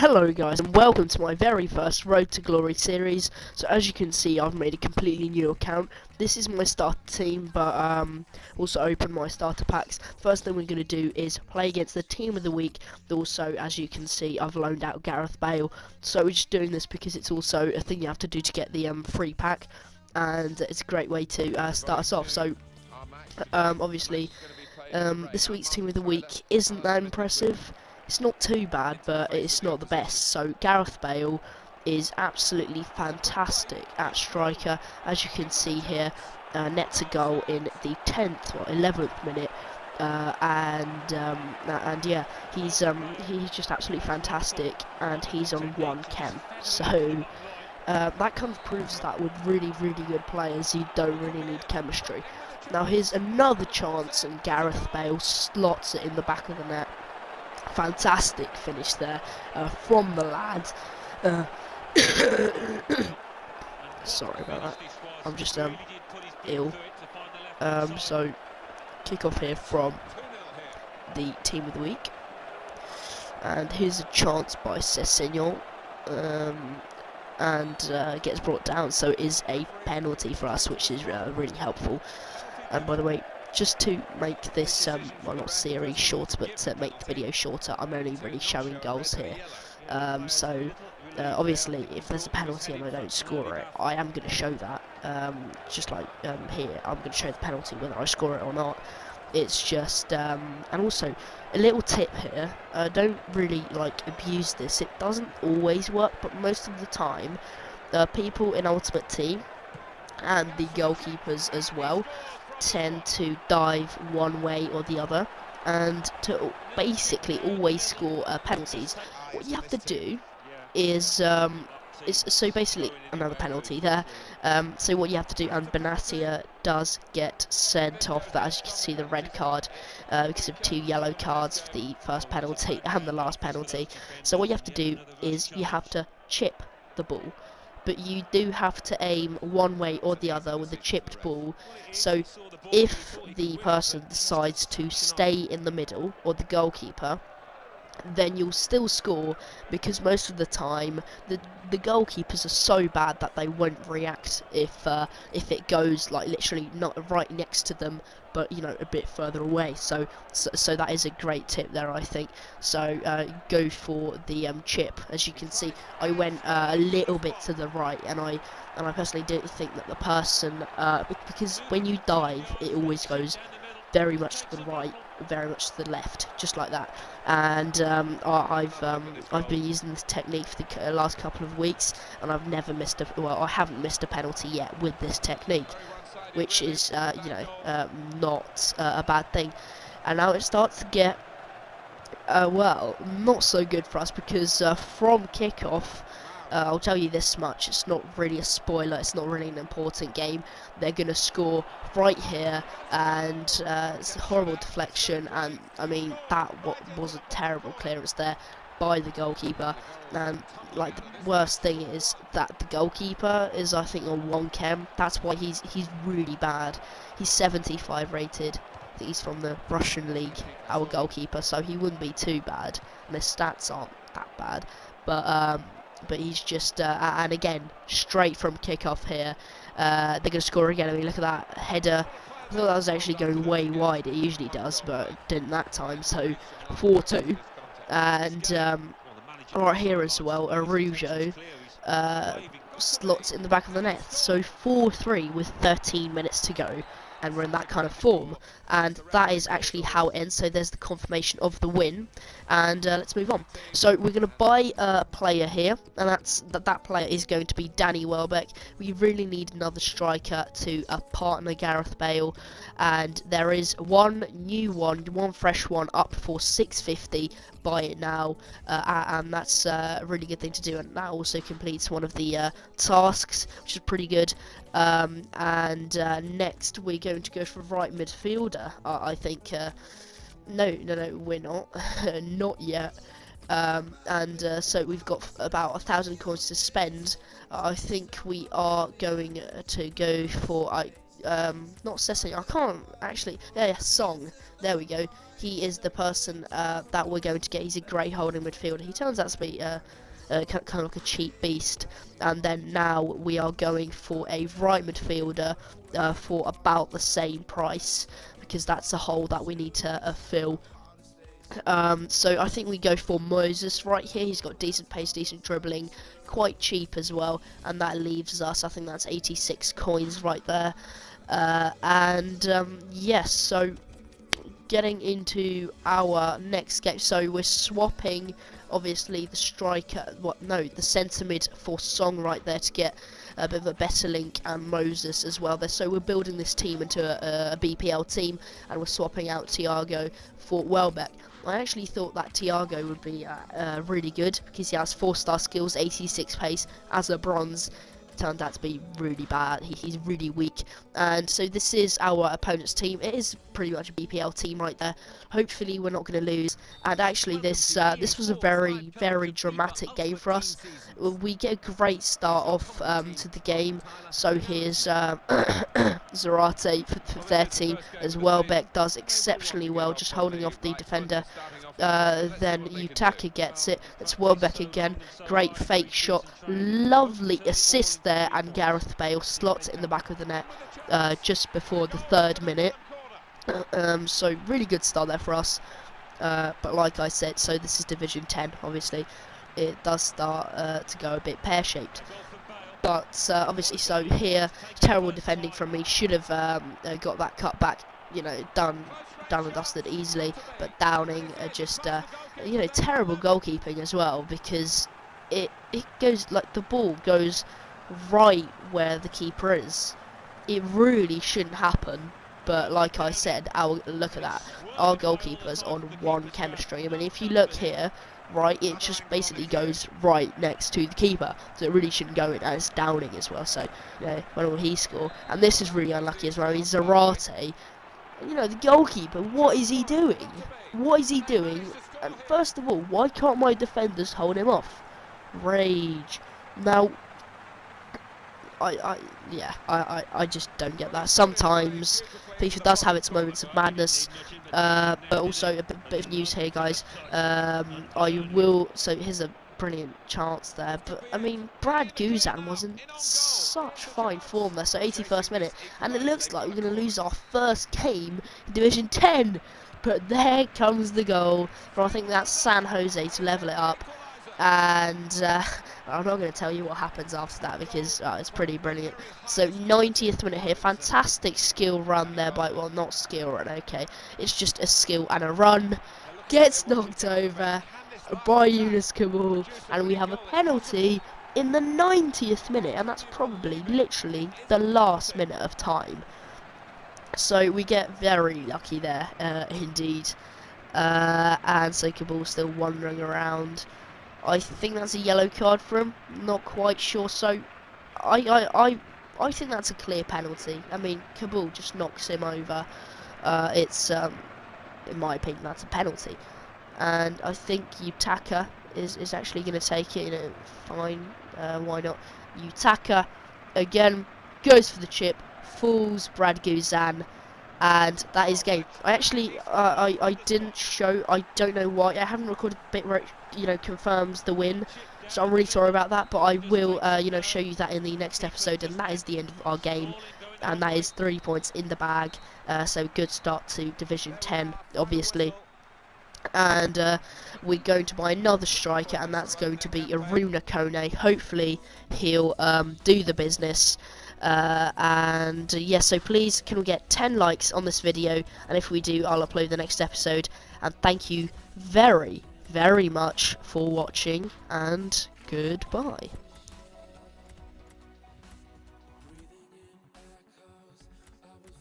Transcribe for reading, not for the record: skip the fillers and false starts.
Hello guys, and welcome to my very first Road to Glory series. So as you can see, I've made a completely new account. This is my starter team, but also open my starter packs. First thing we're going to do is play against the team of the week. Also, as you can see, I've loaned out Gareth Bale. So we're just doing this because it's also a thing you have to do to get the free pack, and it's a great way to start us off. So obviously, this week's team of the week isn't that impressive. It's not too bad, but it's not the best. So Gareth Bale is absolutely fantastic at striker. As you can see here, nets a goal in the 10th or 11th minute, and yeah, he's just absolutely fantastic, and he's on 1 chem. So that kind of proves that with really good players, you don't really need chemistry. Now here's another chance, and Gareth Bale slots it in the back of the net. Fantastic finish there from the lad. Sorry about that. I'm just ill. So kick off here from the team of the week, and here's a chance by Cessignon, and gets brought down. So it is a penalty for us, which is really helpful. And by the way, just to make this, well, not series shorter, but to make the video shorter, I'm only really showing goals here. So obviously, if there's a penalty and I don't score it, I am going to show that. Just like here, I'm going to show the penalty whether I score it or not. It's just, and also a little tip here: don't really abuse this. It doesn't always work, but most of the time, people in Ultimate Team and the goalkeepers as well tend to dive one way or the other, and to basically always score penalties. What you have to do is so basically another penalty there. So what you have to do, and Benatia does get sent off. That, as you can see, the red card because of 2 yellow cards for the first penalty and the last penalty. So what you have to do is you have to chip the ball, but you do have to aim one way or the other with the chipped ball. So if the person decides to stay in the middle, or the goalkeeper, then you'll still score, because most of the time the goalkeepers are so bad that they won't react if it goes literally not right next to them, but a bit further away. So that is a great tip there, I think. So go for the chip. As you can see, I went a little bit to the right, and I personally didn't think that the person, because when you dive, it always goes very much to the right, very much to the left, just like that. And I've been using this technique for the last couple of weeks, and I've never missed I haven't missed a penalty yet with this technique, which is not a bad thing. And now it starts to get well, not so good for us, because from kickoff, I'll tell you this much: it's not really a spoiler, it's not really an important game. They're going to score right here, and it's a horrible deflection, and I mean, that was a terrible clearance there by the goalkeeper. And the worst thing is that the goalkeeper is, I think, on 1 chem. That's why he's really bad. He's 75 rated. I think he's from the Russian league, our goalkeeper, so he wouldn't be too bad, and his stats aren't that bad. But he's just, and again, straight from kickoff here, they're going to score again. I mean, look at that header. I thought that was actually going way wide. It usually does, but it didn't that time. So 4-2, and right here as well, Arujo slots in the back of the net. So 4-3 with 13 minutes to go, and we're in that kind of form, and that is actually how it ends. So there's the confirmation of the win, and let's move on. So we're going to buy a player here, and that player is going to be Danny Welbeck. We really need another striker to partner Gareth Bale, and there is one fresh one up for 650. Buy it now, and that's a really good thing to do, and that also completes one of the tasks, which is pretty good. And next we're going to go for right midfielder. I think no, we're not not yet. So we've got about 1,000 coins to spend. I think we are going to go for, not Sessing, I can't actually, yeah, Song, there we go. He is the person that we're going to get. He's a great holding midfielder. He turns out to be kind of like a cheap beast. And then now we are going for a right midfielder for about the same price, because that's a hole that we need to fill. So I think we go for Moses right here. He's got decent pace, decent dribbling, quite cheap as well, and that leaves us, I think that's 86 coins right there. Yes, so getting into our next game, so we're swapping obviously the striker, the centre mid for Song right there to get a bit of a better link, and Moses as well there. So we're building this team into a BPL team, and we're swapping out Thiago for Welbeck. I actually thought that Thiago would be really good, because he has 4-star skills, 86 pace as a bronze. Turned out to be really bad. He's really weak, and so this is our opponent's team. It is pretty much a BPL team right there. Hopefully we're not going to lose, and actually this was a very dramatic game for us. We get a great start off to the game. So here's Zarate for their team as well. Beck does exceptionally well, just holding off the defender. Then Utaka gets it. It's Welbeck again. Great fake shot. Lovely assist there, and Gareth Bale slots it in the back of the net just before the 3rd minute. So really good start there for us. But like I said, so this is Division 10. Obviously, it does start to go a bit pear-shaped. But obviously, so here, terrible defending from me. Should have got that cut back, you know, done and dusted easily. But Downing just, you know, terrible goalkeeping as well, because it goes, like, the ball goes right where the keeper is. It really shouldn't happen. But like I said, look at that. Our goalkeeper's on one chemistry. I mean, if you look here, right, it just basically goes right next to the keeper, so it really shouldn't go in, and it's Downing as well. So, you know, when will he score? And this is really unlucky as well. I mean, Zarate, you know, the goalkeeper, what is he doing? What is he doing? And first of all, why can't my defenders hold him off? Rage. Now, I just don't get that. Sometimes FIFA does have its moments of madness, but also a bit of news here, guys. So here's a brilliant chance there, but I mean, Brad Guzan was in such fine form there. So 81st minute, and it looks like we're going to lose our first game in Division 10. But there comes the goal from, I think that's San Jose, to level it up. And I'm not going to tell you what happens after that, because it's pretty brilliant. So 90th minute here, fantastic skill run there by, well, not skill run, okay, it's just a skill and a run. Gets knocked over by Yunus Kabul, and we have a penalty in the 90th minute, and that's probably literally the last minute of time. So we get very lucky there, indeed. And so Kabul's still wandering around. I think that's a yellow card for him. Not quite sure. So I think that's a clear penalty. I mean, Kabul just knocks him over. It's in my opinion, that's a penalty. And I think Utaka is actually going to take it. You know, fine. Why not? Utaka again goes for the chip, fools Brad Guzan, and that is game. I actually I didn't show. I don't know why. I haven't recorded the bit where it, you know, confirms the win. So I'm really sorry about that, but I will you know, show you that in the next episode, and that is the end of our game, and that is 3 points in the bag. So good start to Division 10, obviously. And we're going to buy another striker, and that's going to be Aruna Kone. Hopefully he'll do the business. So please, can we get 10 likes on this video, and if we do, I'll upload the next episode. And thank you very much for watching, and goodbye.